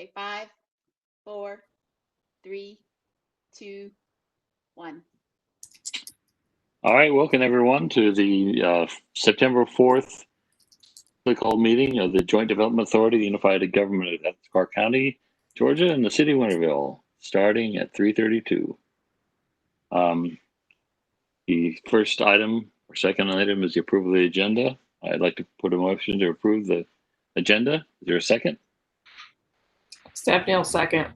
Okay, 5, 4, 3, 2, 1. All right, welcome everyone to the September 4th called meeting of the Joint Development Authority, the Unified Government of Athens-Clarke County, Georgia, and the City of Winterville, starting at 3:32. The first item or second item is the approval of the agenda. I'd like to put a motion to approve the agenda. Is there a second? Stephanie will second.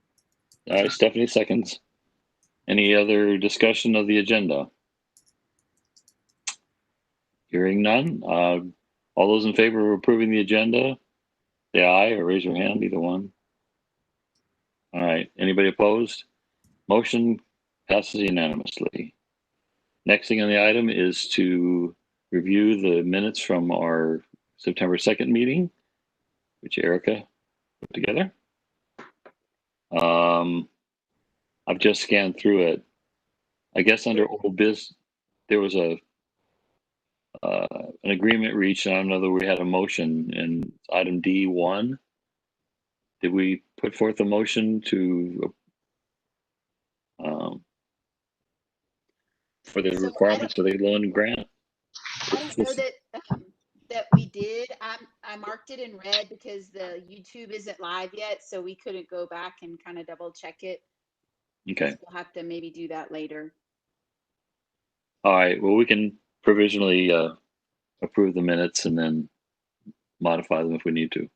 All right, Stephanie seconds. Any other discussion of the agenda? Hearing none. All those in favor of approving the agenda, say aye or raise your hand, either one. All right, anybody opposed? Motion passes unanimously. Next thing on the item is to review the minutes from our September 2nd meeting, which Erica put together. I've just scanned through it. I guess under old biz, there was an agreement reached. I don't know that we had a motion in item D1. Did we put forth a motion to for the requirements for the loan grant? I don't know that we did. I marked it in red because the YouTube isn't live yet, so we couldn't go back and kind of double check it. Okay. So we'll have to maybe do that later. All right. Well, we can provisionally approve the minutes and then modify them if we need to.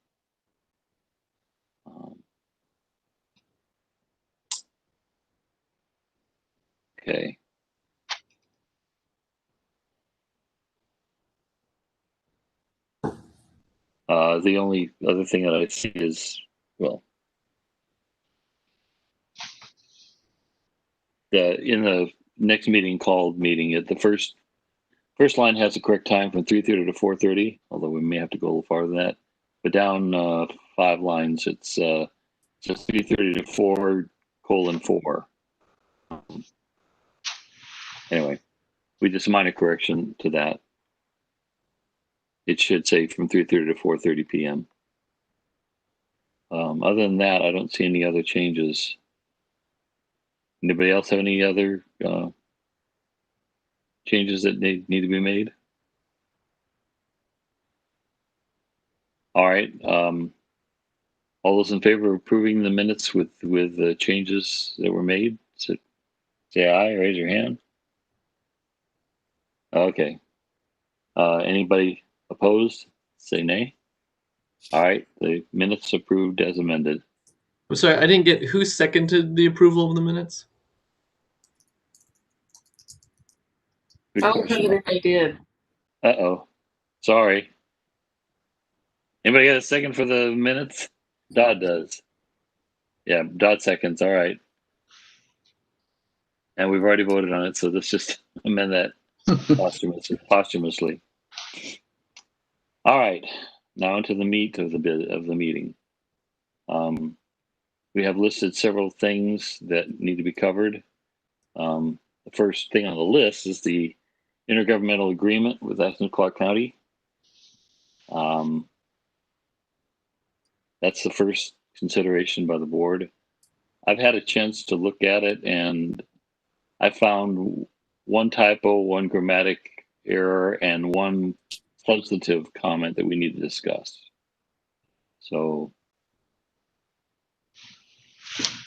Okay. The only other thing that I see is, well, in the next meeting called meeting, the first line has the correct time from 3:30 to 4:30, although we may have to go a little farther than that. But down 5 lines, it's just 3:30 to 4:4. Anyway, we just a minor correction to that. It should say from 3:30 to 4:30 p.m. Other than that, I don't see any other changes. Anybody else have any other changes that need to be made? All right. All those in favor of approving the minutes with the changes that were made, say aye, raise your hand. Okay. Anybody opposed? Say nay. All right. The minutes approved as amended. I'm sorry, I didn't get who seconded the approval of the minutes. Good I'll question. tell you if I did. Uh-oh. Sorry. Anybody got a second for the minutes? Dodd does. Yeah, Dodd seconds. All right. And we've already voted on it, so let's just amend that posthumously. All right. Now into the meat of the meeting. We have listed several things that need to be covered. The first thing on the list is the intergovernmental agreement with Athens-Clarke County. That's the first consideration by the board. I've had a chance to look at it, and I found one typo, one grammatic error, and one substantive comment that we need to discuss. So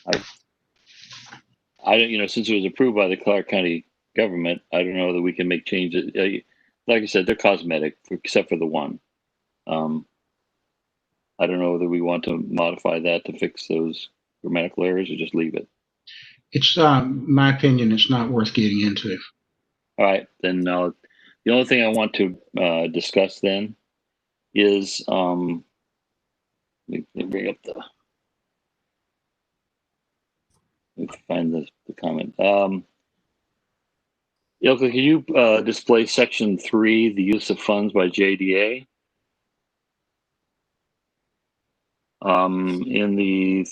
I don't, since it was approved by the Clarke County government, I don't know that we can make changes. Like I said, they're cosmetic, except for the one. I don't know whether we want to modify that to fix those grammatical errors or just leave it. It's my opinion. It's not worth getting into. All right, then the only thing I want to discuss then is let me bring up the. Let me find the comment. Ilka, can you display section 3, the use of funds by JDA? In the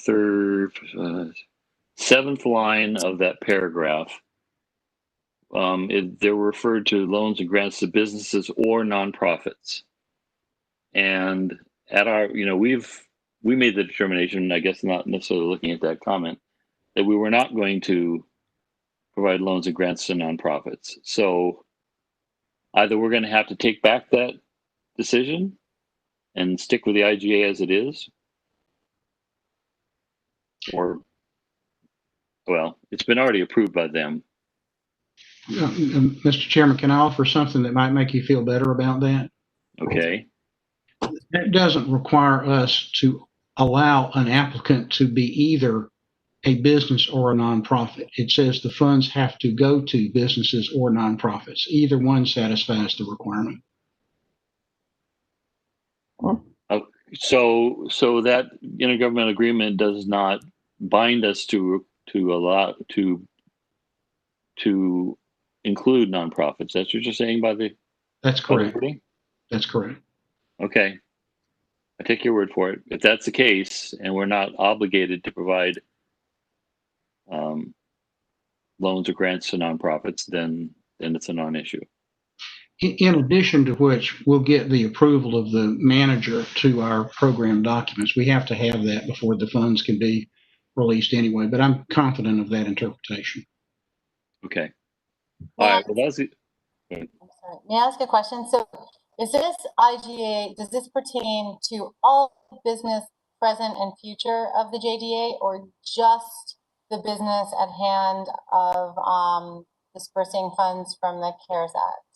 seventh line of that paragraph, they're referred to loans and grants to businesses or nonprofits. And at our, we've we made the determination, I guess not necessarily looking at that comment, that we were not going to provide loans and grants to nonprofits. So either we're going to have to take back that decision and stick with the IGA as it is, or, well, it's been already approved by them. Mr. Chairman, can I offer something that might make you feel better about that? Okay. That doesn't require us to allow an applicant to be either a business or a nonprofit. It says the funds have to go to businesses or nonprofits. Either one satisfies the requirement. So that intergovernmental agreement does not bind us to allow to include nonprofits. That's what you're saying by the That's correct. wording? That's correct. Okay. I take your word for it. If that's the case, and we're not obligated to provide loans or grants to nonprofits, then it's a non-issue. In addition to which, we'll get the approval of the manager to our program documents. We have to have that before the funds can be released anyway, but I'm confident of that interpretation. Okay. All right. Well, that's it. I'm sorry. May I ask a question? So is this IGA, does this pertain to all business present and future of the JDA, or just the business at hand of dispersing funds from the CARES Act?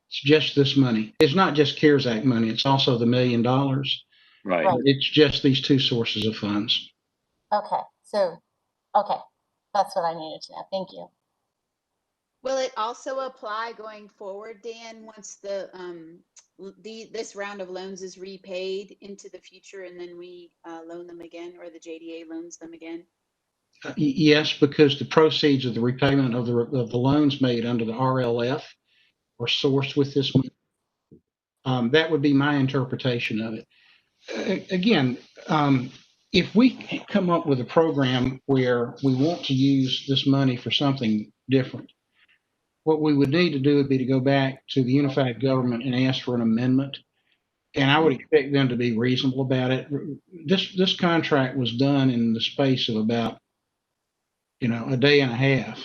It's just this money. It's not just CARES Act money. It's also the $1 million. Right. Right. It's just these two sources of funds. Okay. So, okay. That's what I needed to know. Thank you. Will it also apply going forward, Dan, once this round of loans is repaid into the future, and then we loan them again, or the JDA loans them again? Yes, because the proceeds of the repayment of the loans made under the RLF are sourced with this money. That would be my interpretation of it. Again, if we come up with a program where we want to use this money for something different, what we would need to do would be to go back to the unified government and ask for an amendment. And I would expect them to be reasonable about it. This contract was done in the space of about, a day and a half.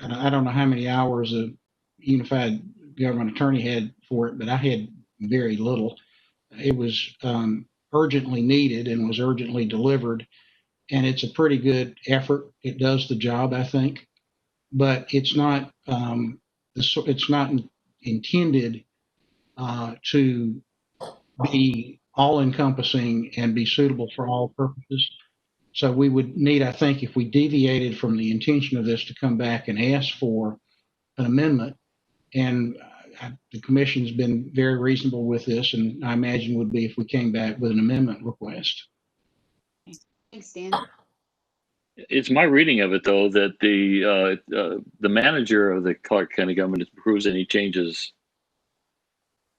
I don't know how many hours a unified government attorney had for it, but I had very little. It was urgently needed and was urgently delivered. And it's a pretty good effort. It does the job, I think, but it's not intended to be all-encompassing and be suitable for all purposes. So we would need, I think, if we deviated from the intention of this, to come back and ask for an amendment. And the commission's been very reasonable with this, and I imagine would be if we came back with an amendment request. Thanks, Dan. It's my reading of it, though, that the manager of the Clarke County government approves any changes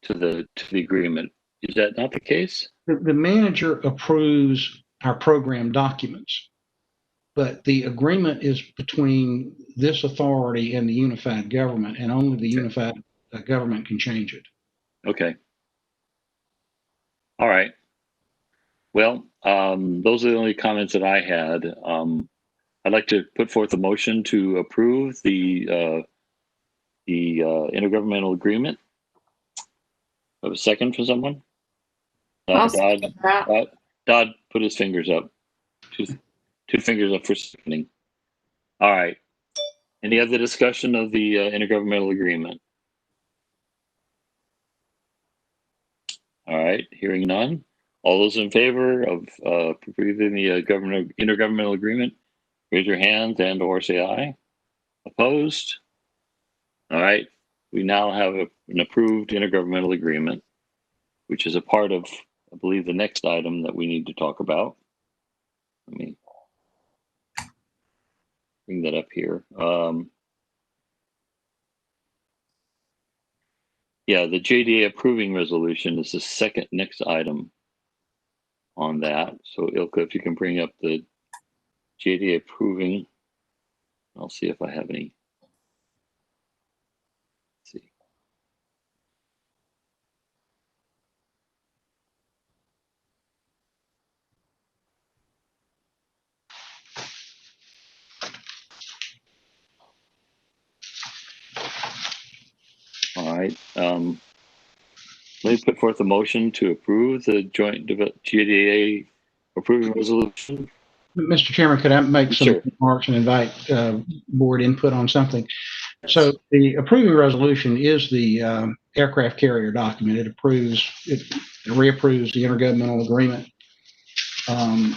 to the agreement. Is that not the case? The manager approves our program documents, but the agreement is between this authority and the unified government, and only the unified government can change it. Okay. All right. Well, those are the only comments that I had. I'd like to put forth a motion to approve the intergovernmental agreement. Have a second for someone? Dodd put his fingers up. Two fingers up for seconding. All right. Any other discussion of the intergovernmental agreement? All right. Hearing none. All those in favor of approving the intergovernmental agreement, raise your hands and or say aye. Opposed? All right. We now have an approved intergovernmental agreement, which is a part of, I believe, the next item that we need to talk about. Let me bring that up here. Yeah, the JDA approving resolution is the next item on that. So Ilka, if you can bring up the JDA approving, I'll see if I have any. Let's see. right. Let me put forth a motion to approve the joint GDA approving resolution. Mr. Chairman, could I make some Sure. remarks and invite board input on something? So the approving resolution is the aircraft carrier document. It reapproves the intergovernmental agreement.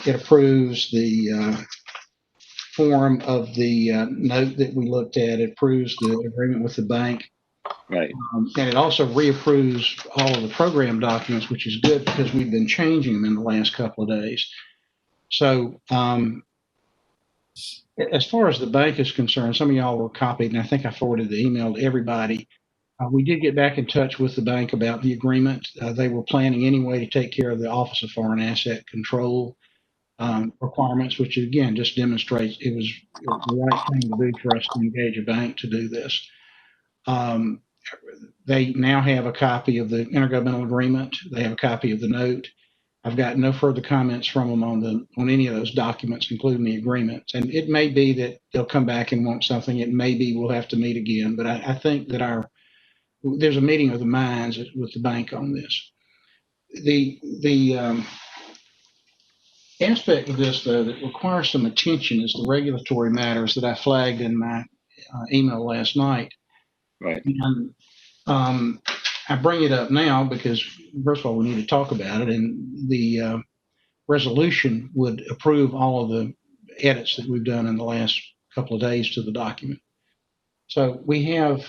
It approves the form of the note that we looked at. It approves the agreement with the bank. Right. And it also reapproves all of the program documents, which is good because we've been changing them in the last couple of days. So as far as the bank is concerned, some of y'all were copied, and I think I forwarded the email to everybody. We did get back in touch with the bank about the agreement. They were planning anyway to take care of the Office of Foreign Asset Control requirements, which again just demonstrates it was the right thing to do for us to engage a bank to do this. They now have a copy of the intergovernmental agreement. They have a copy of the note. I've got no further comments from them on any of those documents, including the agreements. And it may be that they'll come back and want something. It may be we'll have to meet again. But I think that there's a meeting of the minds with the bank on this. The aspect of this, though, that requires some attention is the regulatory matters that I flagged in my email last night. Right. And I bring it up now because, first of all, we need to talk about it. And the resolution would approve all of the edits that we've done in the last couple of days to the document. So we have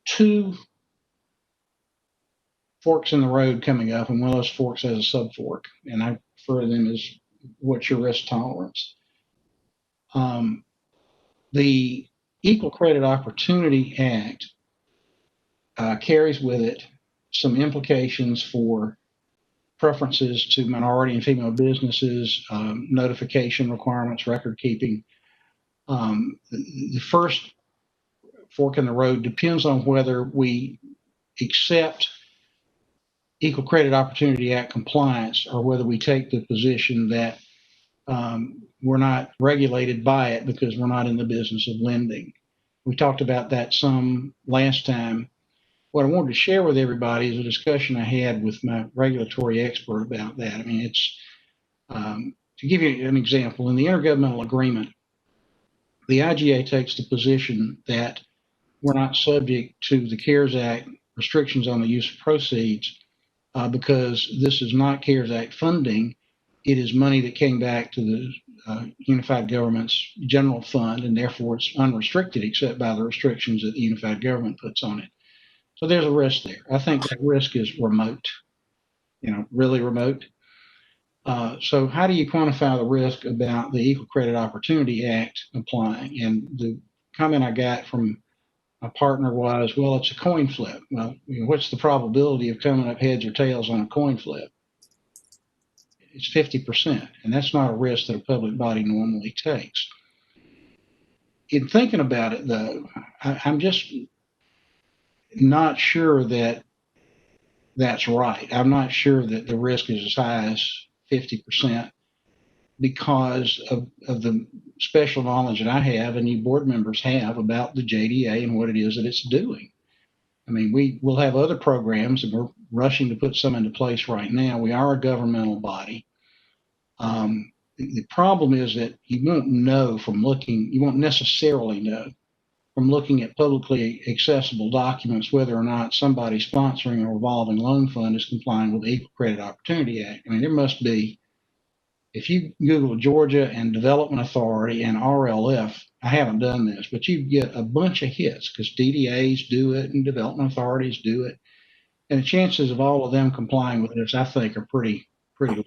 two forks in the road coming up, and one of those forks has a subfork, and I refer to them as what's your risk tolerance. The Equal Credit Opportunity Act carries with it some implications for preferences to minority and female businesses, notification requirements, record keeping. The first fork in the road depends on whether we accept Equal Credit Opportunity Act compliance or whether we take the position that we're not regulated by it because we're not in the business of lending. We talked about that some last time. What I wanted to share with everybody is a discussion I had with my regulatory expert about that. I mean, it's to give you an example, in the intergovernmental agreement, the IGA takes the position that we're not subject to the CARES Act restrictions on the use of proceeds because this is not CARES Act funding. It is money that came back to the unified government's general fund, and therefore it's unrestricted except by the restrictions that the unified government puts on it. So there's a risk there. I think that risk is remote, really remote. So how do you quantify the risk about the Equal Credit Opportunity Act applying? And the comment I got from my partner was, well, it's a coin flip. Well, what's the probability of coming up heads or tails on a coin flip? It's 50%, and that's not a risk that a public body normally takes. In thinking about it, though, I'm just not sure that that's right. I'm not sure that the risk is as high as 50% because of the special knowledge that I have and you board members have about the JDA and what it is that it's doing. I mean, we will have other programs, and we're rushing to put some into place right now. We are a governmental body. The problem is that you won't know from looking, you won't necessarily know from looking at publicly accessible documents whether or not somebody sponsoring a revolving loan fund is complying with the Equal Credit Opportunity Act. I mean, there must be, if you Google Georgia and Development Authority and RLF, I haven't done this, but you get a bunch of hits because DDAs do it and development authorities do it. And the chances of all of them complying with this, I think, are pretty low.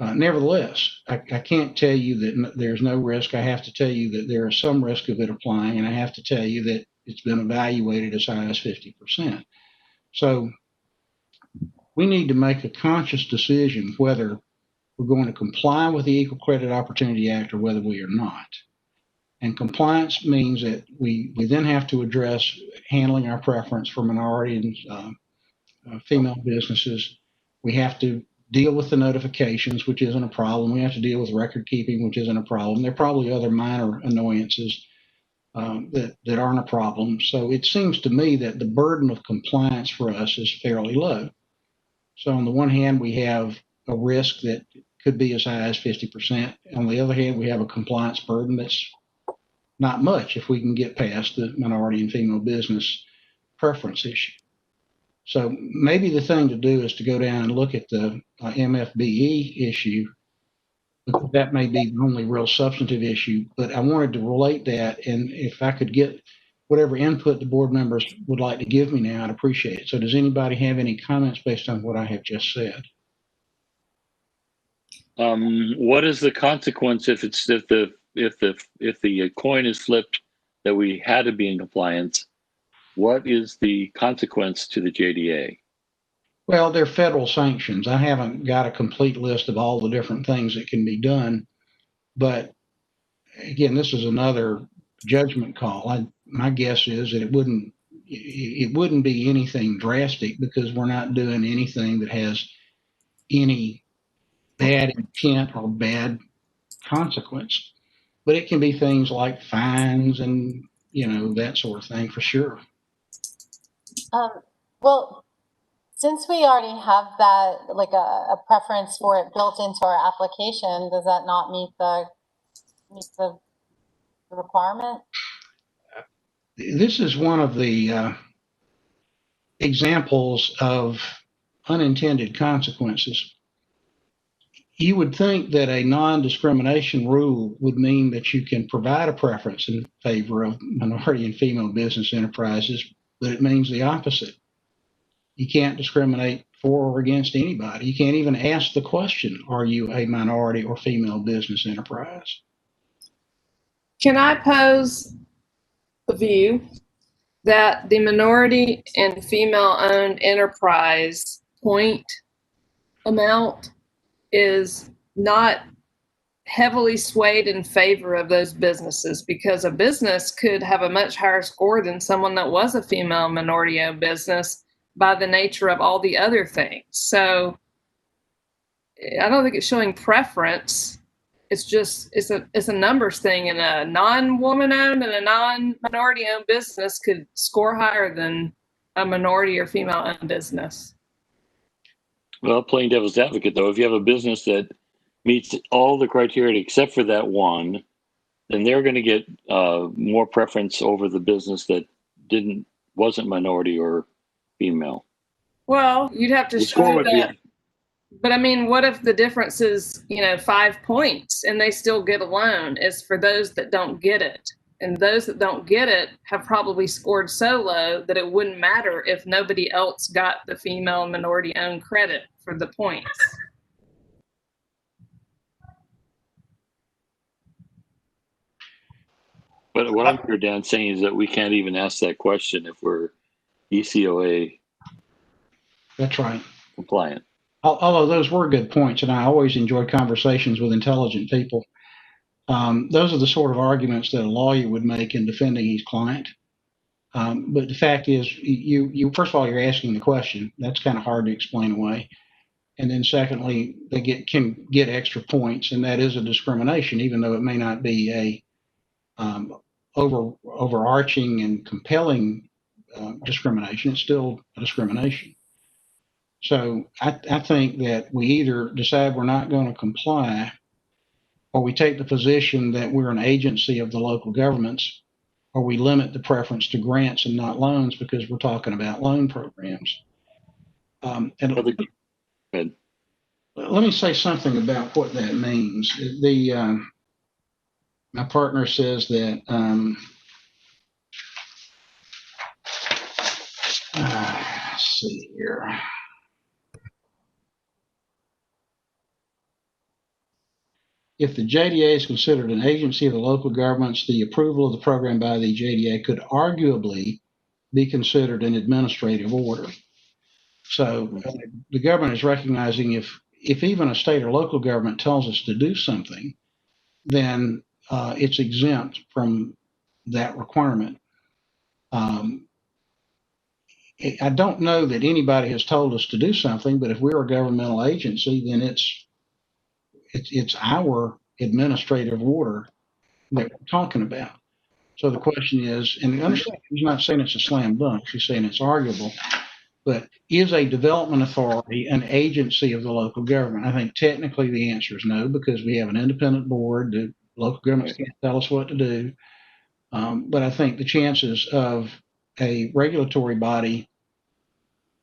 Nevertheless, I can't tell you that there's no risk. I have to tell you that there is some risk of it applying, and I have to tell you that it's been evaluated as high as 50%. So we need to make a conscious decision whether we're going to comply with the Equal Credit Opportunity Act or whether we are not. And compliance means that we then have to address handling our preference for minority and female businesses. We have to deal with the notifications, which isn't a problem. We have to deal with record keeping, which isn't a problem. There are probably other minor annoyances. that aren't a problem. So it seems to me that the burden of compliance for us is fairly low. So on the one hand, we have a risk that could be as high as 50%. On the other hand, we have a compliance burden that's not much if we can get past the minority and female business preference issue. So maybe the thing to do is to go down and look at the MFBE issue. That may be the only real substantive issue, but I wanted to relate that, and if I could get whatever input the board members would like to give me now, I'd appreciate it. So does anybody have any comments based on what I have just said? What is the consequence if the coin is flipped that we had to be in compliance? What is the consequence to the JDA? Well, they're federal sanctions. I haven't got a complete list of all the different things that can be done, but again, this is another judgment call. My guess is that it wouldn't be anything drastic because we're not doing anything that has any bad intent or bad consequence. But it can be things like fines and, that sort of thing for sure. Well, since we already have that, like a preference for it built into our application, does that not meet the requirement? This is one of the examples of unintended consequences. You would think that a non-discrimination rule would mean that you can provide a preference in favor of minority and female business enterprises, but it means the opposite. You can't discriminate for or against anybody. You can't even ask the question, are you a minority or female business enterprise? Can I pose a view that the minority and female-owned enterprise point amount is not heavily swayed in favor of those businesses, because a business could have a much higher score than someone that was a female minority-owned business by the nature of all the other things. So I don't think it's showing preference. It's just, it's a numbers thing, and a non-woman-owned and a non-minority-owned business could score higher than a minority or female-owned business. Well, playing devil's advocate, though, if you have a business that meets all the criteria except for that one, then they're going to get more preference over the business that wasn't minority or female. Well, you'd have to show that. But I mean, what if the difference is, 5 points and they still get a loan? Is for those that don't get it. And those that don't get it have probably scored so low that it wouldn't matter if nobody else got the female minority-owned credit for the points. But what I'm hearing Dan saying is that we can't even ask that question if we're ECOA. That's right. Compliant. Although those were good points, and I always enjoy conversations with intelligent people. Those are the sort of arguments that a lawyer would make in defending his client. But the fact is, you first of all, you're asking the question. That's kind of hard to explain away. And then secondly, they can get extra points, and that is a discrimination, even though it may not be a overarching and compelling discrimination. It's still a discrimination. So I think that we either decide we're not going to comply, or we take the position that we're an agency of the local governments, or we limit the preference to grants and not loans because we're talking about loan programs. Let me say something about what that means. My partner says that let's see here. If the JDA is considered an agency of the local governments, the approval of the program by the JDA could arguably be considered an administrative order. So the government is recognizing if even a state or local government tells us to do something, then it's exempt from that requirement. I don't know that anybody has told us to do something, but if we're a governmental agency, then it's our administrative order that we're talking about. So the question is, and understand, she's not saying it's a slam dunk, she's saying it's arguable, but is a development authority an agency of the local government? I think technically the answer is no, because we have an independent board. The local governments can't tell us what to do. But I think the chances of a regulatory body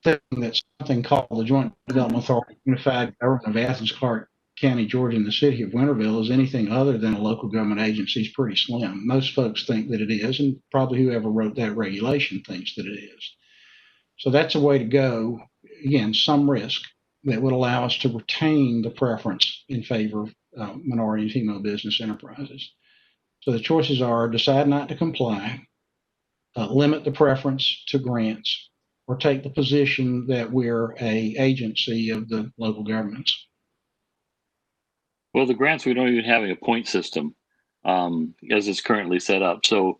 thinking that something called the Joint Development Authority, Unified Government of Athens-Clarke County, Georgia, and the city of Winterville is anything other than a local government agency is pretty slim. Most folks think that it is, and probably whoever wrote that regulation thinks that it is. So that's a way to go. Again, some risk that would allow us to retain the preference in favor of minority and female business enterprises. So the choices are decide not to comply, limit the preference to grants, or take the position that we're a agency of the local governments. Well, the grants, we don't even have a point system as it's currently set up. So,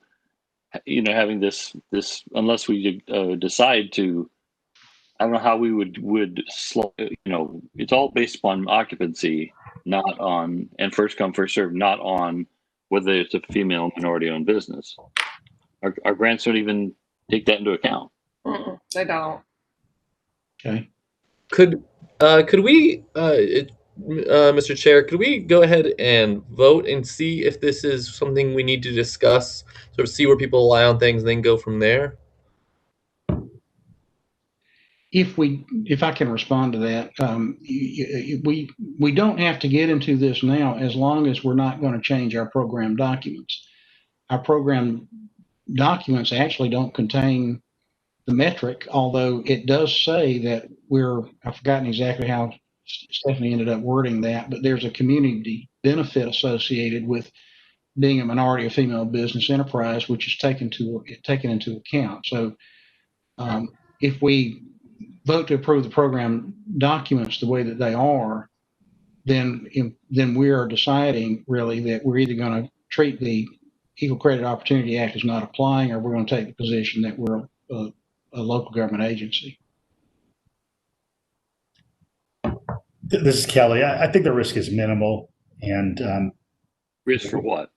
you know, having this unless we decide to, I don't know how we would slow. You know, it's all based upon occupancy, not on, and first come first serve, not on whether it's a female minority owned business. Our grants don't even take that into account. They don't. Okay. Could we, Mr. Chair, could we go ahead and vote and see if this is something we need to discuss, sort of see where people lie on things, and then go from there? If I can respond to that, we don't have to get into this now as long as we're not going to change our program documents. Our program documents actually don't contain the metric, although it does say that I've forgotten exactly how Stephanie ended up wording that, but there's a community benefit associated with being a minority or female business enterprise, which is taken into account. So if we vote to approve the program documents the way that they are, then we are deciding really that we're either going to treat the Equal Credit Opportunity Act as not applying, or we're going to take the position that we're a local government agency. This is Kelly. I think the risk is minimal, and Risk for what?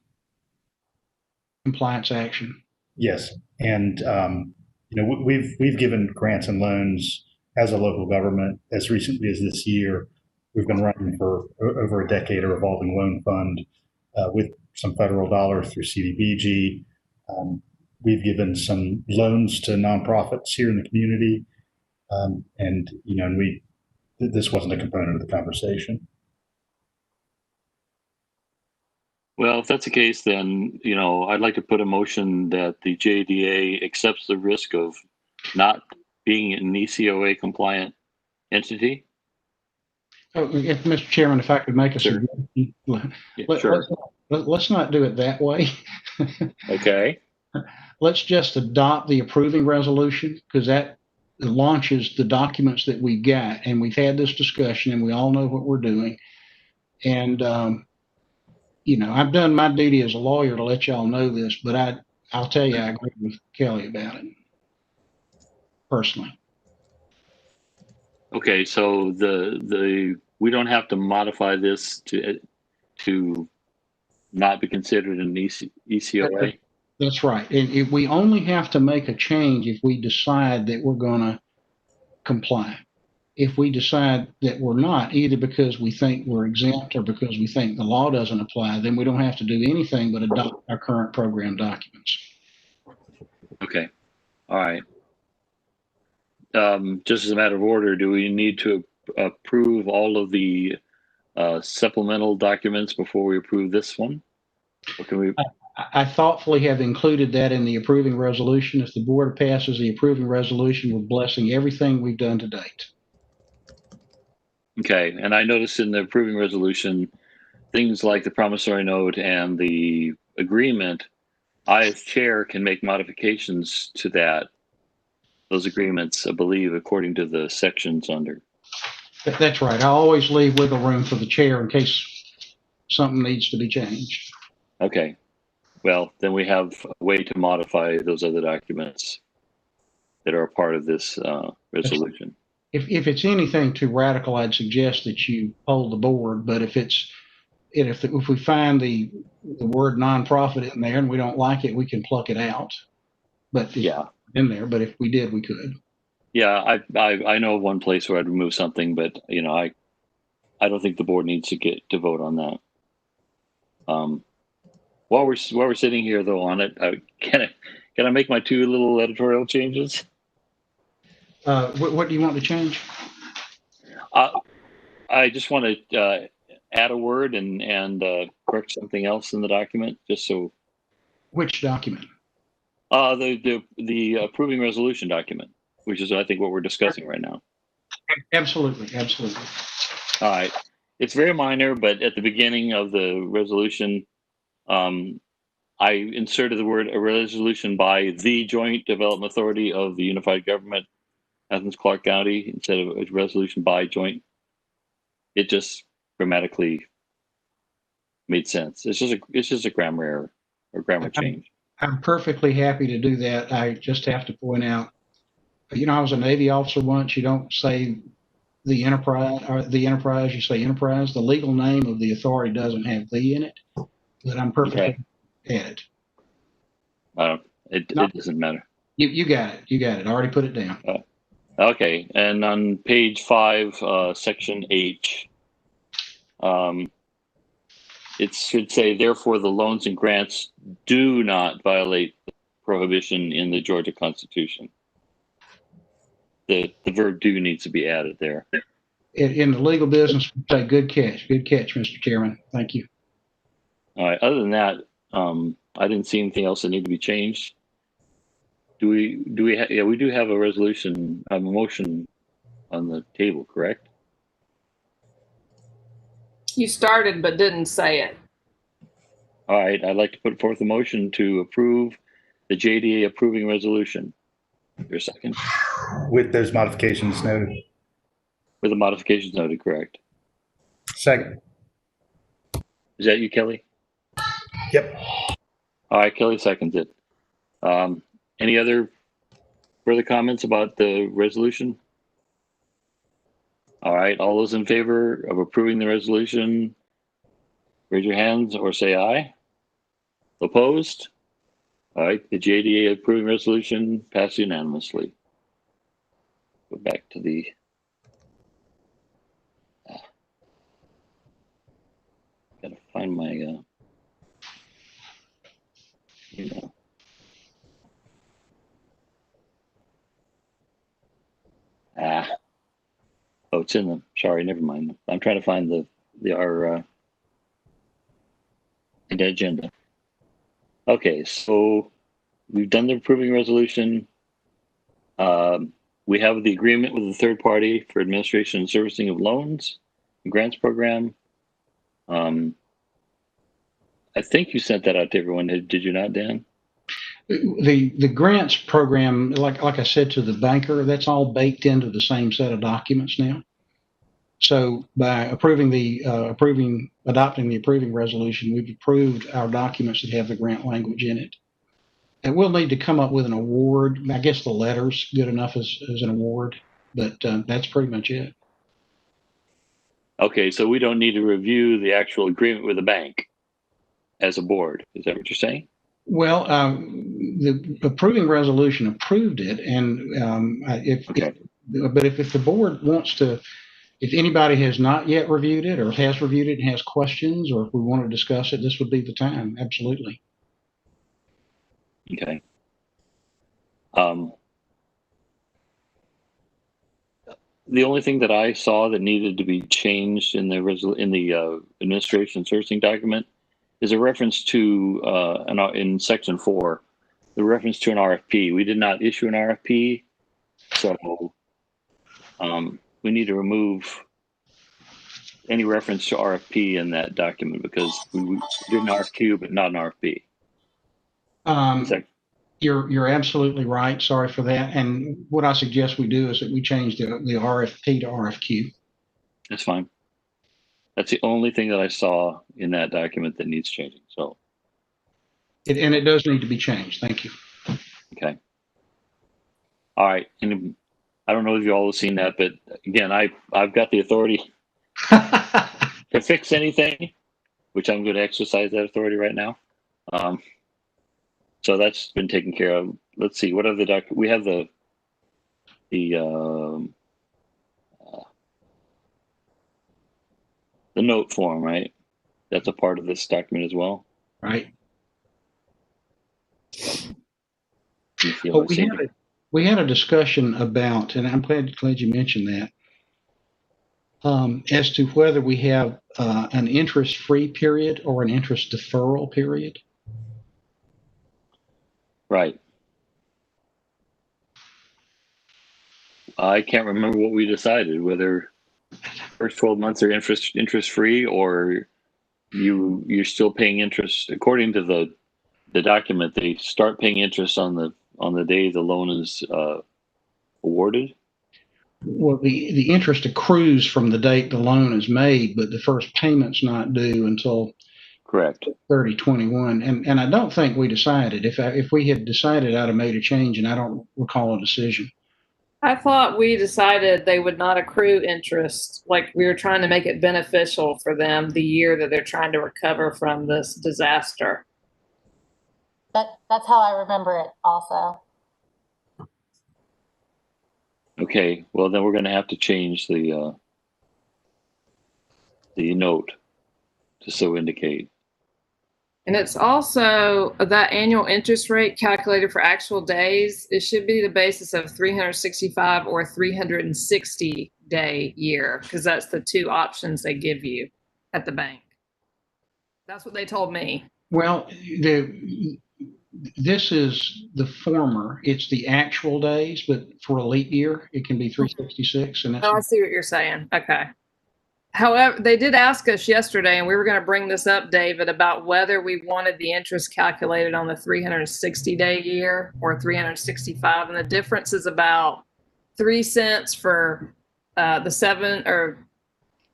Compliance action. yes, and you know, we've given grants and loans as a local government as recently as this year. We've been running for over a decade a revolving loan fund with some federal dollars through CDBG. We've given some loans to nonprofits here in the community, and you know, and this wasn't a component of the conversation. Well, if that's the case, then, you know, I'd like to put a motion that the JDA accepts the risk of not being an ECOA compliant entity. Oh, if Mr. Chairman, if I could make a suggestion, Sure. let's not do it that way. Okay. Let's just adopt the approving resolution, because that launches the documents that we got, and we've had this discussion, and we all know what we're doing. And you know, I've done my duty as a lawyer to let y'all know this, but I'll tell you, I agree with Kelly about it personally. Okay, so we don't have to modify this to not be considered an ECOA. That's right. And we only have to make a change if we decide that we're going to comply. If we decide that we're not, either because we think we're exempt or because we think the law doesn't apply, then we don't have to do anything but adopt our current program documents. Okay. All right. Just as a matter of order, do we need to approve all of the supplemental documents before we approve this one? Or can we? I thoughtfully have included that in the approving resolution. If the board passes the approving resolution, we're blessing everything we've done to date. Okay, and I noticed in the approving resolution, things like the promissory note and the agreement, I as chair can make modifications to those agreements, I believe, according to the sections under. That's right. I always leave wiggle room for the chair in case something needs to be changed. Okay, well, then we have a way to modify those other documents that are a part of this resolution. If it's anything too radical, I'd suggest that you poll the board. But if it's if we find the word nonprofit in there and we don't like it, we can pluck it out. But it's Yeah. in there. But if we did, we could. Yeah, I know of one place where I'd remove something, but I don't think the board needs to get to vote on that. While we're sitting here though on it, can I make my 2 little editorial changes? What do you want to change? I just want to add a word and correct something else in the document, just so. Which document? The approving resolution document, which is I think what we're discussing right now. Absolutely, absolutely. All right, it's very minor, but at the beginning of the resolution, I inserted the word "a resolution by the Joint Development Authority of the Unified Government, Athens-Clarke County," instead of a resolution by joint. It just grammatically made sense. It's just a grammar error or grammar change. I'm perfectly happy to do that. I just have to point out, I was a Navy officer once. You don't say the enterprise or the enterprise, you say enterprise. The legal name of the authority doesn't have "the" in it, but I'm perfectly at it. It doesn't matter. You got it. You got it. I already put it down. Okay, and on page 5, section H, it should say, therefore, the loans and grants do not violate the prohibition in the Georgia Constitution. The verb "do" needs to be added there. In the legal business, we say "good catch." Good catch, Mr. Chairman. Thank you. All right. Other than that, I didn't see anything else that needed to be changed. Do we yeah, we do have a resolution, a motion on the table, correct? You started but didn't say it. All right. I'd like to put forth a motion to approve the JDA approving resolution. Your second? With those modifications noted. With the modifications noted, correct? Second. Is that you, Kelly? Yep. All right, Kelly seconds it. Any other further comments about the resolution? All right, all those in favor of approving the resolution, raise your hands or say aye. Opposed? All right, the JDA approving resolution passed unanimously. Go back to the gotta find my oh, it's in them. Sorry, never mind. I'm trying to find our agenda. Okay, so we've done the approving resolution. We have the agreement with the third party for administration and servicing of loans and grants program. I think you sent that out to everyone. Did you not, Dan? The grants program, like I said to the banker, that's all baked into the same set of documents now. So by adopting the approving resolution, we've approved our documents that have the grant language in it. And we'll need to come up with an award. I guess the letter's good enough as an award, but that's pretty much it. Okay, so we don't need to review the actual agreement with the bank as a board. Is that what you're saying? Well, the approving resolution approved it, and if the board wants to, if anybody has not yet reviewed it or has reviewed it and has questions, or if we want to discuss it, this would be the time. Absolutely. Okay. The only thing that I saw that needed to be changed in the administration servicing document is a reference to in section 4, the reference to an RFP. We did not issue an RFP, so we need to remove any reference to RFP in that document because we did an RFQ but not an RFP. You're absolutely right. Sorry for that. And what I suggest we do is that we change the RFP to RFQ. That's fine. That's the only thing that I saw in that document that needs changing. So, and it does need to be changed. Thank you. Okay. All right. And I don't know if you all have seen that, but again, I've got the authority to fix anything. which I'm going to exercise that authority right now. So that's been taken care of. Let's see, what are the we have the note form, right? That's a part of this document as well. Right. Let me see if Well, I see we had a discussion about, and I'm glad you mentioned that, as to whether we have an interest-free period or an interest deferral period. Right. I can't remember what we decided, whether first 12 months are interest free, or you're still paying interest according to the document. They start paying interest on the day the loan is awarded. Well, the interest accrues from the date the loan is made, but the first payment's not due until Correct. 30/21. And I don't think we decided. If we had decided, I'd have made a change, and I don't recall a decision. I thought we decided they would not accrue interest. Like we were trying to make it beneficial for them the year that they're trying to recover from this disaster. That's how I remember it also. Okay, well then we're going to have to change the note to so indicate. And it's also that annual interest rate calculated for actual days. It should be the basis of 365 or 360 day year, because that's the two options they give you at the bank. That's what they told me. Well, this is the former. It's the actual days, but for a leap year, it can be 366. And that's, Oh, I see what you're saying. Okay. However, they did ask us yesterday, and we were going to bring this up, David, about whether we wanted the interest calculated on the 360-day year or 365, and the difference is about 3 cents for the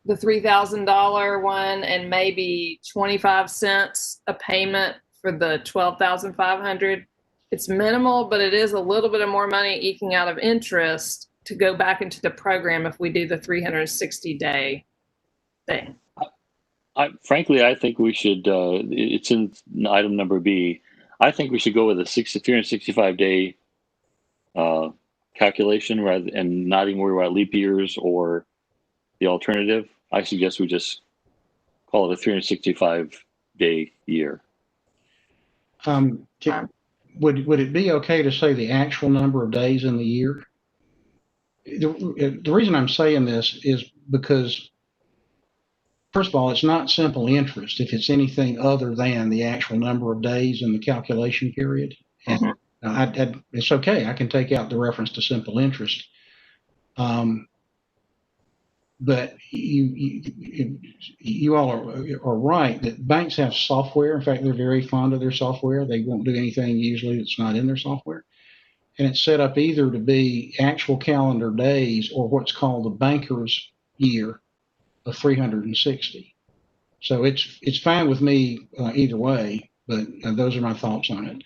$3,000 one, and maybe 25 cents a payment for the 12,500. It's minimal, but it is a little bit of more money eking out of interest to go back into the program if we do the 360-day thing. Frankly, I think we should. It's in item number B. I think we should go with a 365-day calculation and not even worry about leap years or the alternative. I suggest we just call it a 365-day year. would it be okay to say the actual number of days in the year? The reason I'm saying this is because, first of all, it's not simple interest if it's anything other than the actual number of days in the calculation period. And it's okay. I can take out the reference to simple interest. But you all are right that banks have software. In fact, they're very fond of their software. They won't do anything usually that's not in their software. And it's set up either to be actual calendar days or what's called the banker's year of 360. So it's fine with me either way, but those are my thoughts on it.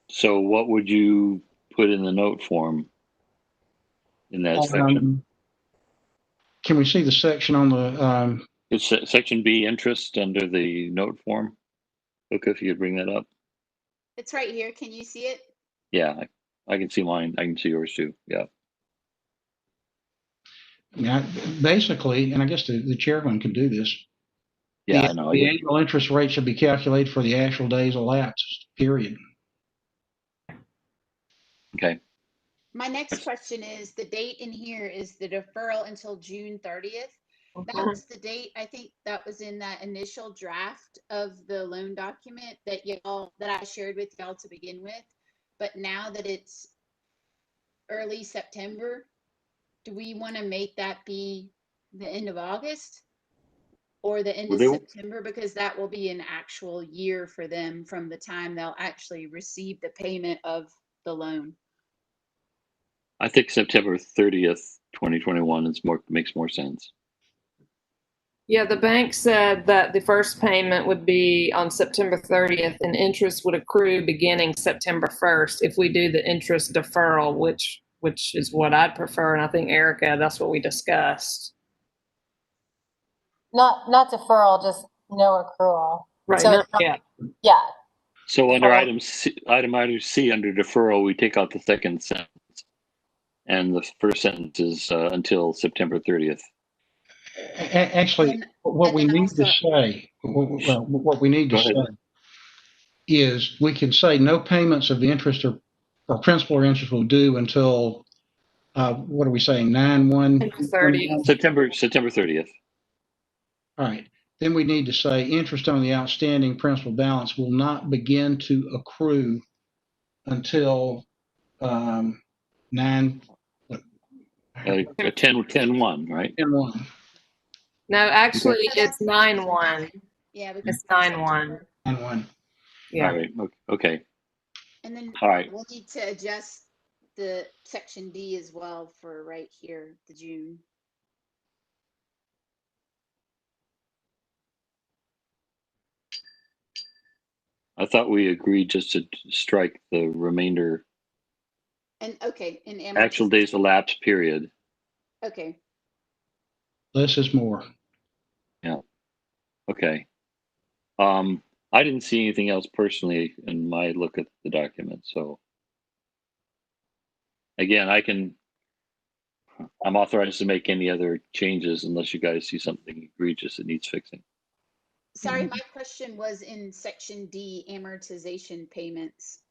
So what would you put in the note form in that section? Can we see the section on the... It's section B, interest, under the note form. Okay, if you could bring that up. It's right here. Can you see it? Yeah, I can see mine. I can see yours too. Yeah. Basically, and I guess the chairman can do this. Yeah, I know. The annual interest rate should be calculated for the actual days elapsed, period. Okay. My next question is, the date in here is the deferral until June 30th. That was the date, I think that was in that initial draft of the loan document that I shared with y'all to begin with. But now that it's early September, do we want to make that be the end of August or the end of September? Because that will be an actual year for them from the time they'll actually receive the payment of the loan. I think September 30th, 2021 makes more sense. Yeah, the bank said that the first payment would be on September 30th and interest would accrue beginning September 1st if we do the interest deferral, which is what I'd prefer. And I think, Erica, that's what we discussed. Not deferral, just no accrual. Right. So, Yeah. yeah, So under Deferral. item C under deferral, we take out the second sentence. And the first sentence is until September 30th. Actually, And- what and we then need to also- say, what we need to Go ahead. say is we can say no payments of interest or principal or interest will due until, what are we saying, 9/1? 30. September 30th. All right. Then we need to say interest on the outstanding principal balance will not begin to accrue until 9, what? 10/1, right? 10/1. No, actually, So it's that's what we can 9/1. add. Yeah, we It's can say 9/1. 9/1. Yeah. All right. Okay. And then All right. we'll need to adjust the section D as well for right here, the June. I thought we agreed just to strike the remainder And okay, in actual days elapsed period. Okay. Less is more. Okay. I didn't see anything else personally in my look at the document. So again, I'm authorized to make any other changes unless you guys see something egregious that needs fixing. Sorry, my question was in section D, amortization payments.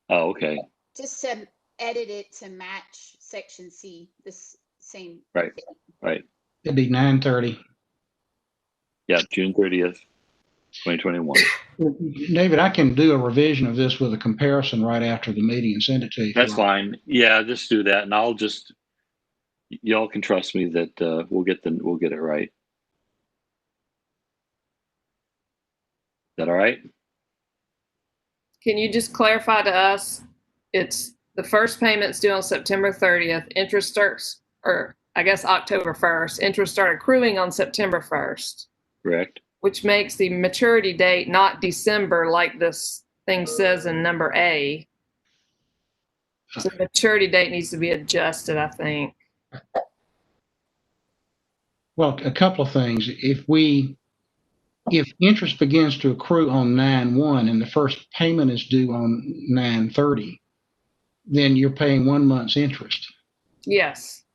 Oh, okay. Just to edit it to match section C, this same. Right. date. Right. It'd be 9/30. Yeah, June 30th, 2021. David, I can do a revision of this with a comparison right after the meeting and send it to you. That's fine. Yeah, just do that, and I'll just y'all can trust me that we'll get it right. Is that all right? Can you just clarify to us? It's the first payment's due on September 30th. Interest starts, or I guess October 1st. Interest start accruing on September 1st, Correct. which makes the maturity date not December like this thing says in number A. So the maturity date needs to be adjusted, I think. Well, a couple of things. If interest begins to accrue on 9/1 and the first payment is due on 9/30, then you're paying 1 month's interest. Yes.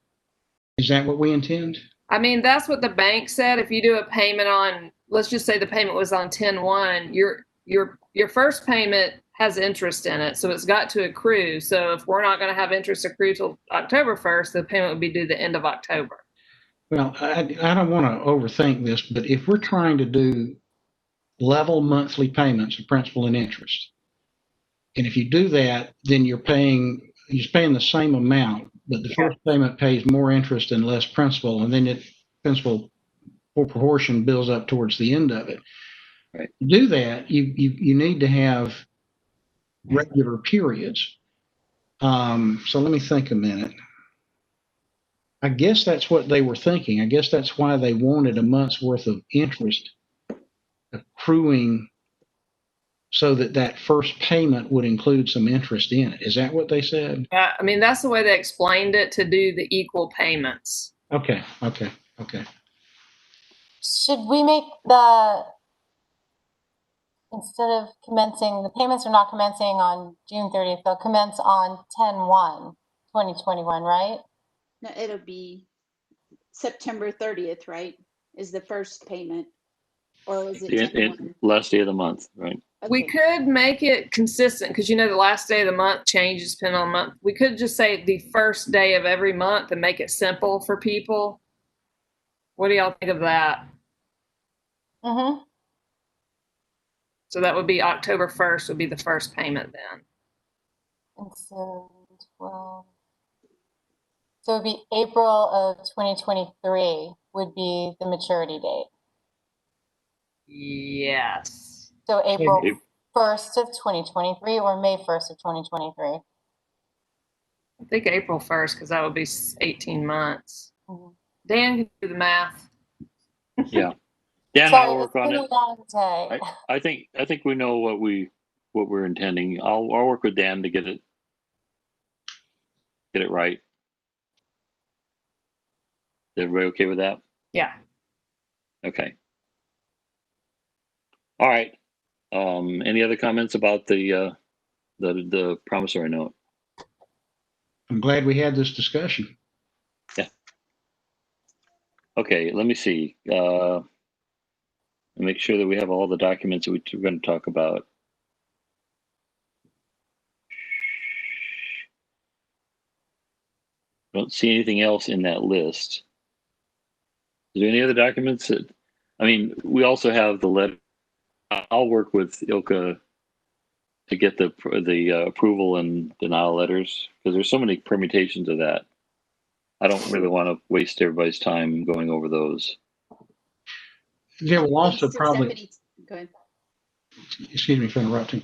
Is that what we intend? I mean, that's what the bank said. If you do a payment on, let's just say the payment was on 10/1, your first payment has interest in it, so it's got to accrue. So if we're not going to have interest accrue till October 1st, the payment would be due the end of October. Well, I don't want to overthink this, but if we're trying to do level monthly payments of principal and interest, and if you do that, then you're paying the same amount, but the first payment pays more interest and less principal, and then principal proportion builds up towards the end of it. Right. To do that, you need to have regular periods. So let me think a minute. I guess that's what they were thinking. I guess that's why they wanted a month's worth of interest accruing so that first payment would include some interest in it. Is that what they said? Yeah, I mean, that's the way they explained it, to do the equal payments. Okay. should we make instead of commencing, the payments are not commencing on June 30th, they'll commence on 10/1/2021, right? No, it'll be September 30th, right? Is the first payment, or is it 10/1? Last day of the month, right? We could make it consistent because the last day of the month changes depending on the month. We could just say the first day of every month and make it simple for people. What do y'all think of that? Mm-hmm. So that would be October 1st would be the first payment then. And so 12. So it would be April of 2023 would be the maturity date. Yes. So April 1st of 2023 or May 1st of 2023? I think April 1st because that would be 18 months. Mm-hmm. Dan can do the math. Yeah. Dan and I'll work on it. It's been a long day. I think we know what we're intending. I'll work with Dan to get it right. everybody okay with that? Yeah. Okay. All right. Any other comments about the promissory note? I'm glad we had this discussion. Yeah. Okay, let me see. Make sure that we have all the documents that we're going to talk about. Don't see anything else in that list. Is there any other documents that, I mean, we also have the letter. I'll work with Ilka to get the approval and denial letters, because there's so many permutations of that. I don't really want to waste everybody's time going over those. There will also Thanks to probably, Stephanie. Go ahead. excuse me for interrupting.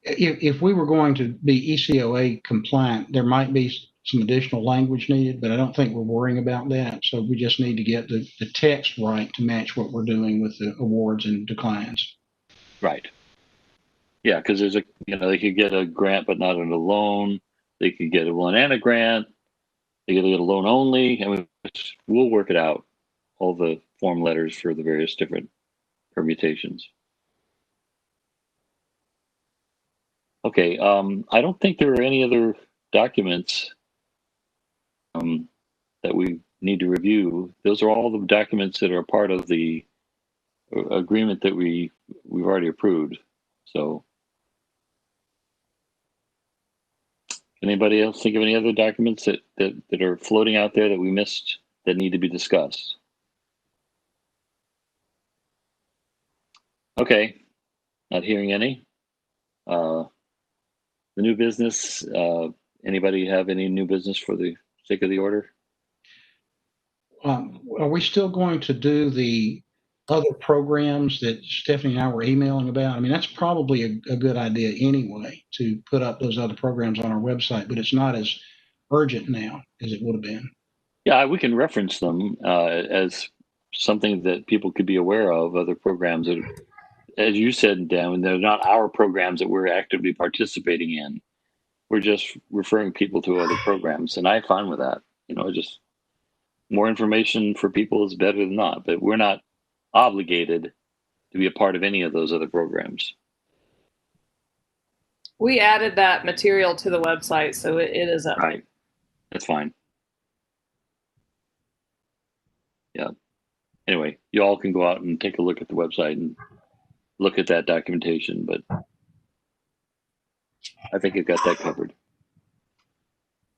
If we were going to be ECOA compliant, there might be some additional language needed, but I don't think we're worrying about that. So we just need to get the text right to match what we're doing with the awards and declines. Right. Yeah, because there's they could get a grant but not a loan. They could get a loan and a grant. They could get a loan only. I mean, we'll work it out. All the form letters for the various different permutations. Okay. I don't think there are any other documents that we need to review. Those are all the documents that are part of the agreement that we've already approved. So, anybody else think of any other documents that are floating out there that we missed that need to be discussed? Okay, not hearing any. The new business. Anybody have any new business for the sake of the order? Are we still going to do the other programs that Stephanie and I were emailing about? I mean, that's probably a good idea anyway, to put up those other programs on our website, but it's not as urgent now as it would have been. Yeah, we can reference them as something that people could be aware of, other programs that, as you said, Dan, they're not our programs that we're actively participating in. We're just referring people to other programs, and I'm fine with that. Just more information for people is better than not, but we're not obligated to be a part of any of those other programs. We added that material to the website, so it is up. Right. That's fine. Yeah. Anyway, you all can go out and take a look at the website and look at that documentation, but I think you've got that covered.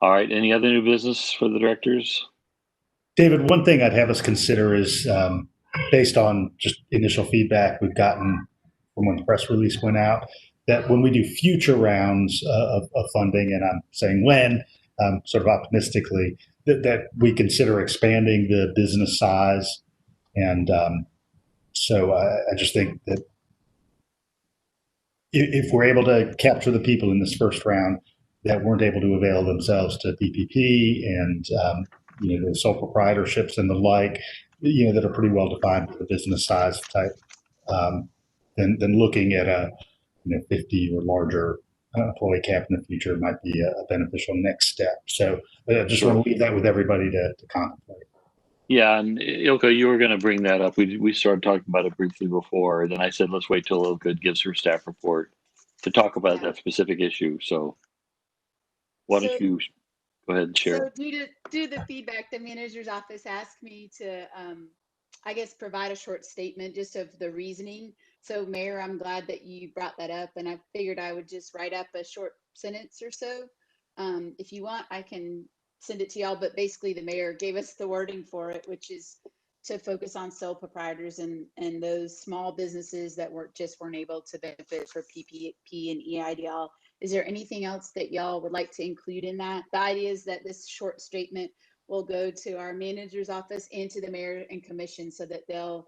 All right. Any other new business for the directors? David, one thing I'd have us consider is based on just initial feedback we've gotten from when the press release went out, that when we do future rounds of funding, and I'm saying when, sort of optimistically, that we consider expanding the business size. And so I just think that if we're able to capture the people in this first round that weren't able to avail themselves to PPP and the sole proprietorships and the like, that are pretty well defined for the business size type, then looking at a 50 or larger employee cap in the future might be a beneficial next step. So I just want to leave that with everybody to contemplate. Yeah, and Ilka, you were going to bring that up. We started talking about it briefly before, and then I said, let's wait till Ilka gives her staff report to talk about that specific issue. So why don't you go ahead and share? So due to the feedback, the manager's office asked me to, I guess, provide a short statement just of the reasoning. So Mayor, I'm glad that you brought that up, and I figured I would just write up a short sentence or so. If you want, I can send it to y'all, but basically the mayor gave us the wording for it, which is to focus on sole proprietors and those small businesses that weren't able to benefit for PPP and EIDL. Is there anything else that y'all would like to include in that? The idea is that this short statement will go to our manager's office and to the mayor and commission so that they'll,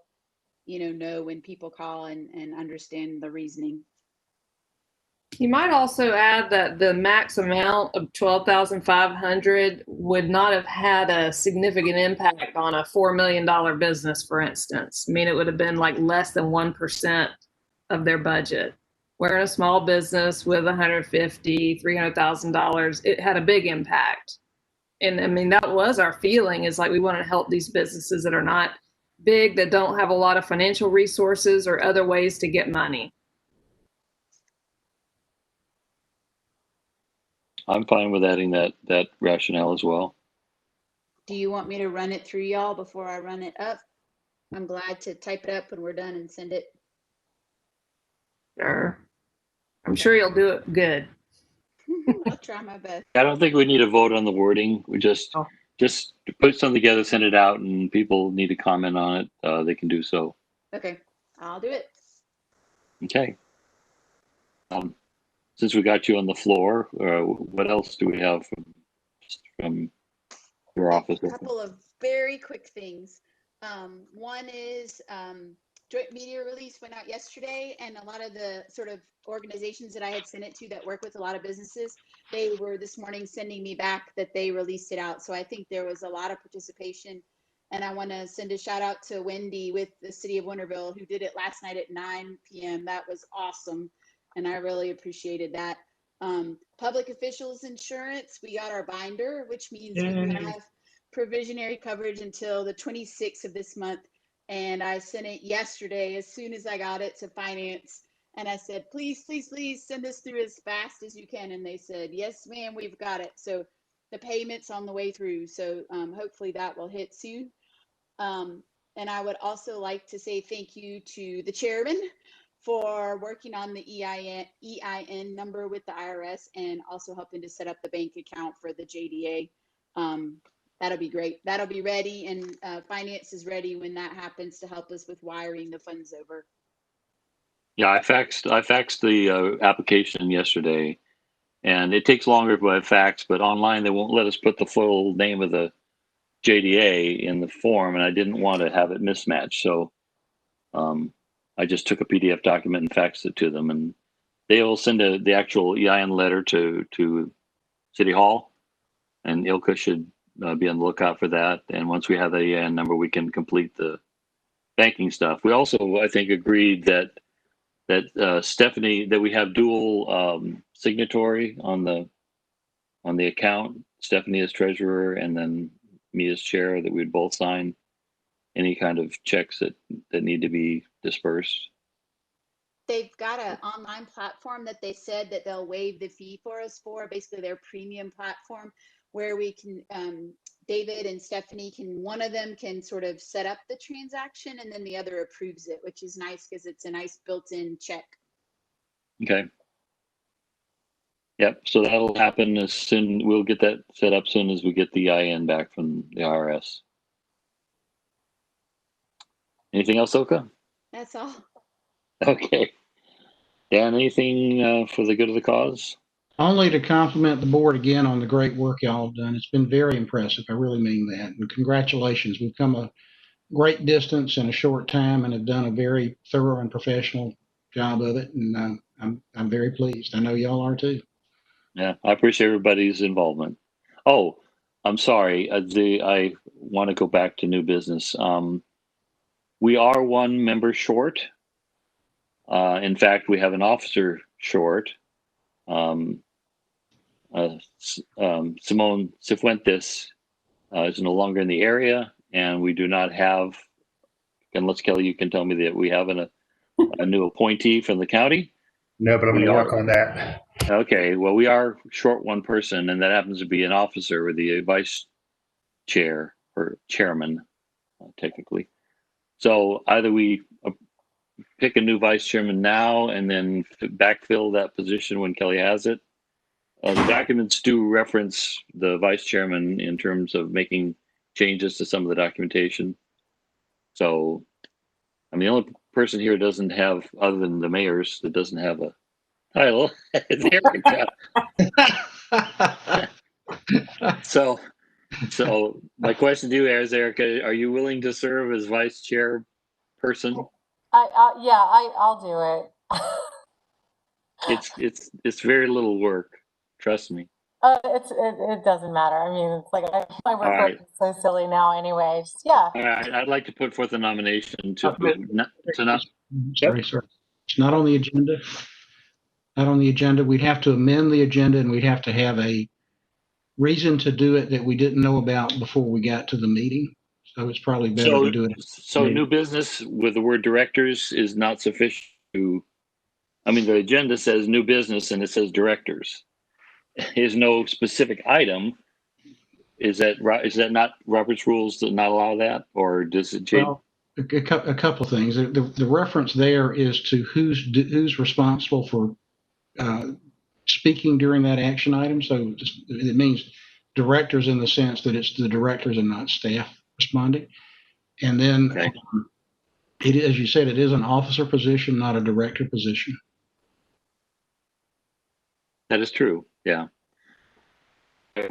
know when people call and understand the reasoning. You might also add that the max amount of $12,500 would not have had a significant impact on a $4 million business, for instance. I mean, it would have been like less than 1% of their budget. Where in a small business with $150,000, $300,000, it had a big impact. And I mean, that was our feeling, is like we want to help these businesses that are not big, that don't have a lot of financial resources or other ways to get money. I'm fine with adding that rationale as well. Do you want me to run it through y'all before I run it up? I'm glad to type it up when we're done and send it. Sure. I'm sure you'll do it good. I'll try my best. I don't think we need a vote on the wording. We just put something together, send it out, and people need to comment on it. They can do so. Okay, I'll do it. Okay. Since we got you on the floor, what else do we have from your office? A couple of very quick things. One is joint media release went out yesterday, and a lot of the sort of organizations that I had sent it to that work with a lot of businesses, they were this morning sending me back that they released it out. So I think there was a lot of participation, and I want to send a shout out to Wendy with the city of Winterville, who did it last night at 9 p.m. That was awesome, and I really appreciated that. Public officials insurance, we got our binder, which means we have provisionary coverage until the 26th of this month. And I sent it yesterday as soon as I got it to finance. And I said, please, please, please send this through as fast as you can. And they said, yes, ma'am, we've got it. So the payment's on the way through. So hopefully that will hit soon. And I would also like to say thank you to the chairman for working on the EIN number with the IRS and also helping to set up the bank account for the JDA. That'll be great. That'll be ready, and finance is ready when that happens to help us with wiring the funds over. Yeah, I faxed the application yesterday, and it takes longer by fax, but online they won't let us put the full name of the JDA in the form, and I didn't want to have it mismatched, so I just took a PDF document and faxed it to them, and they will send the actual EIN letter to City Hall, and Ilka should be on the lookout for that. And once we have the EIN number, we can complete the banking stuff. We also, I think, agreed that Stephanie, that we have dual signatory on the account. Stephanie as treasurer, and then me as chair, that we'd both sign any kind of checks that need to be dispersed. They've got an online platform that they said that they'll waive the fee for us for, basically their premium platform, where we can, David and Stephanie can, one of them can sort of set up the transaction and then the other approves it, which is nice because it's a nice built-in check. Okay. Yep. So that'll happen as soon. We'll get that set up soon as we get the EIN back from the IRS. Anything else, Ilka? That's all. Okay. Dan, anything for the good of the cause? Only to compliment the board again on the great work y'all have done. It's been very impressive. I really mean that. And congratulations. We've come a great distance in a short time and have done a very thorough and professional job of it. And I'm very pleased. I know y'all are too. Yeah, I appreciate everybody's involvement. Oh, I'm sorry. I want to go back to new business. We are one member short. In fact, we have an officer short. Simone Cifuentes is no longer in the area, and we do not have, unless Kelly, you can tell me that we have a new appointee from the county. No, but I'm going to work on that. Okay, well, we are short one person, and that happens to be an officer with the vice chair or chairman, technically. So either we pick a new vice chairman now and then backfill that position when Kelly has it. The documents do reference the vice chairman in terms of making changes to some of the documentation. So, I mean, the only person here doesn't have, other than the mayor's, that doesn't have a title is Erica. So my question to you is, Erica, are you willing to serve as vice chair person? I'll do it. It's very little work. Trust me. It doesn't matter. I mean, it's like my work is so silly now anyway. Just, yeah. All right. I'd like to put forth a nomination to Sorry. It's not on the agenda. Not on the agenda. We'd have to amend the agenda, and we'd have to have a reason to do it that we didn't know about before we got to the meeting. So it's probably better So, to do it. so new business with the word directors is not sufficient to, I mean, the agenda says new business and it says directors. Is no specific item. Is that not Robert's rules to not allow that, or does it change? Well, a couple of things. The reference there is to who's responsible for speaking during that action item. So it means directors in the sense that it's the directors and not staff responding. And then, Okay. as you said, it is an officer position, not a director position. That is true. Yeah.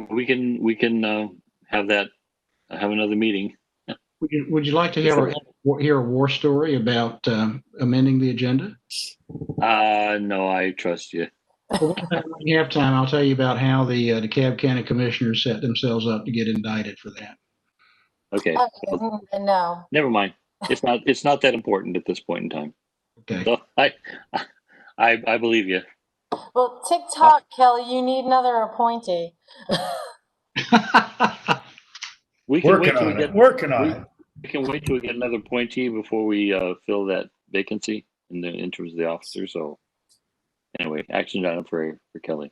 We can have another meeting. Would you like to hear a war story about amending the agenda? No, I trust you. Well, when you have time, I'll tell you about how the DeKalb County Commissioners set themselves up to get indicted for that. Okay. Well, no. Never mind. It's not that important at this point in time. Okay. So I believe you. Well, TikTok, Kelly, you need another appointee. We can Working on it. Working on it. We can wait till we get another appointee before we fill that vacancy in terms of the officer. So anyway, action item for Kelly.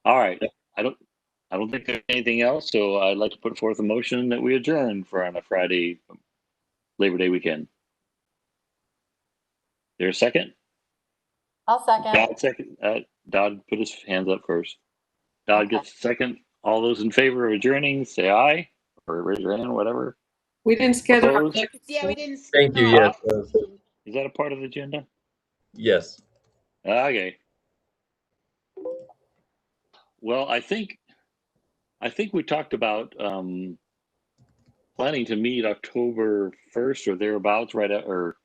All right. I don't think there's anything else. So I'd like to put forth a motion that we adjourn on a Friday, Labor Day weekend. There a second? I'll second. Dodd second. Dodd put his hands up first. Dodd gets a second. All those in favor of adjourning, say aye or raise your hand, whatever. We didn't schedule our Opposed? vacancy. Yeah, we didn't. Thank you. no. Yes. Is that a part of the agenda? Yes. Okay. Well, I think we talked about planning to meet October 1st or thereabouts, right? Or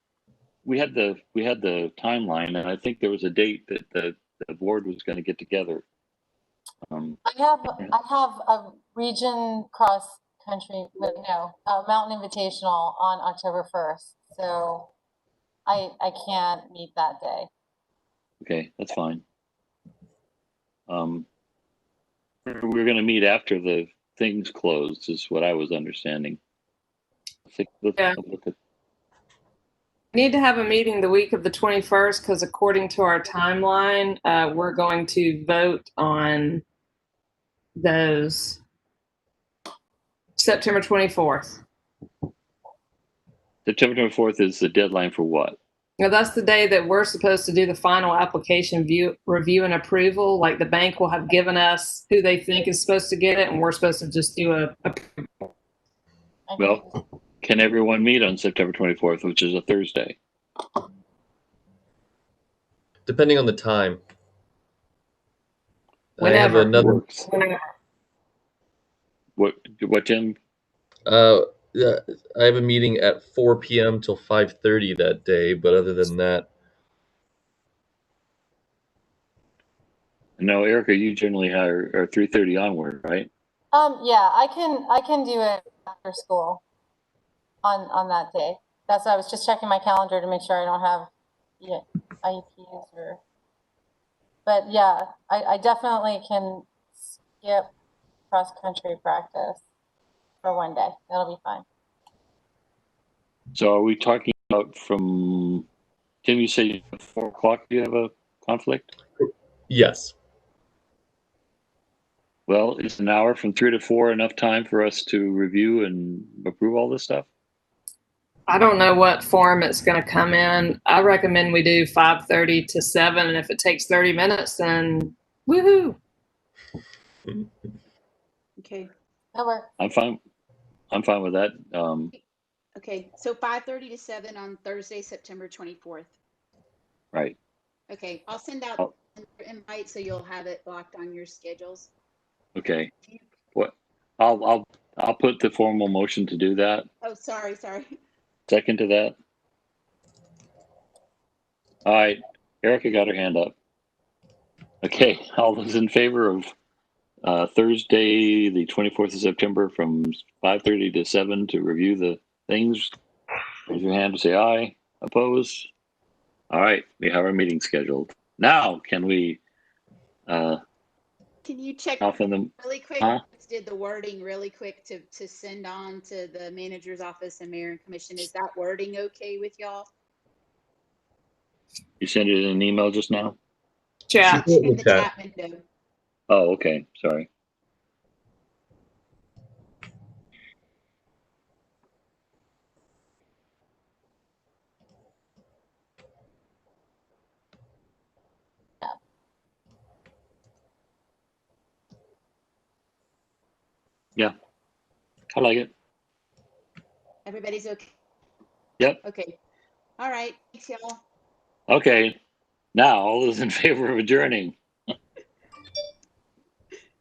we had the timeline, and I think there was a date that the board was going to get together. I have a region cross country, but no, a mountain invitational on October 1st. So I can't meet that day. Okay, that's fine. We're going to meet after the things closed, is what I was understanding. Yeah. Look at, We need to have a meeting the week of the 21st because according to our timeline, we're going to vote on those September 24th. September 24th is the deadline for what? Now that's the day that we're supposed to do the final application review and approval. Like the bank will have given us who they think is supposed to get it, and we're supposed to just do a Well, can everyone meet on September 24th, which is a Thursday? Depending on the time. Whenever. I have another. whenever. What, Jim? I have a meeting at 4 p.m. till 5:30 that day, but other than that, No, Erica, you generally are 3:30 onward, right? Yeah, I can do it after school on that day. That's why I was just checking my calendar to make sure I don't have IEPs or. But yeah, I definitely can skip cross country practice for one day. That'll be fine. So are we talking about from, Tim, you say 4 o'clock you have a conflict? yes. Well, is an hour from 3 to 4 enough time for us to review and approve all this stuff? I don't know what form it's going to come in. I recommend we do 5:30 to 7, and if it takes 30 minutes, then woohoo! Okay. That works. I'm fine with that. Okay. So 5:30 to 7 on Thursday, September 24th. Right. Okay. I'll send out an invite so you'll have it blocked on your schedules. Okay. What? I'll put the formal motion to do that. Oh, sorry. Second to that. All right. Erica got her hand up. Okay. All those in favor of Thursday, the 24th of September from 5:30 to 7 to review the things, raise your hand to say aye. Opposed? All right. We have our meeting scheduled. Now, can we Can Can you check Off in the, really quick? huh? Did the wording really quick to send on to the manager's office and mayor and commission. Is that wording okay with y'all? You sent it in an email just now? Chat. She put In the chat. chat window. Oh, okay. Sorry. Yeah, I like it. Everybody's okay? Yep. Okay. All right. Thanks, y'all. Okay. Now, all those in favor of adjourning?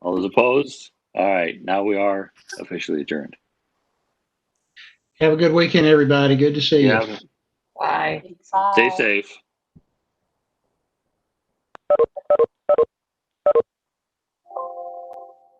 All those opposed? All right. Now we are officially adjourned. Have a good weekend, everybody. Good to see you. Yeah. Bye. Thanks. Bye. Stay safe.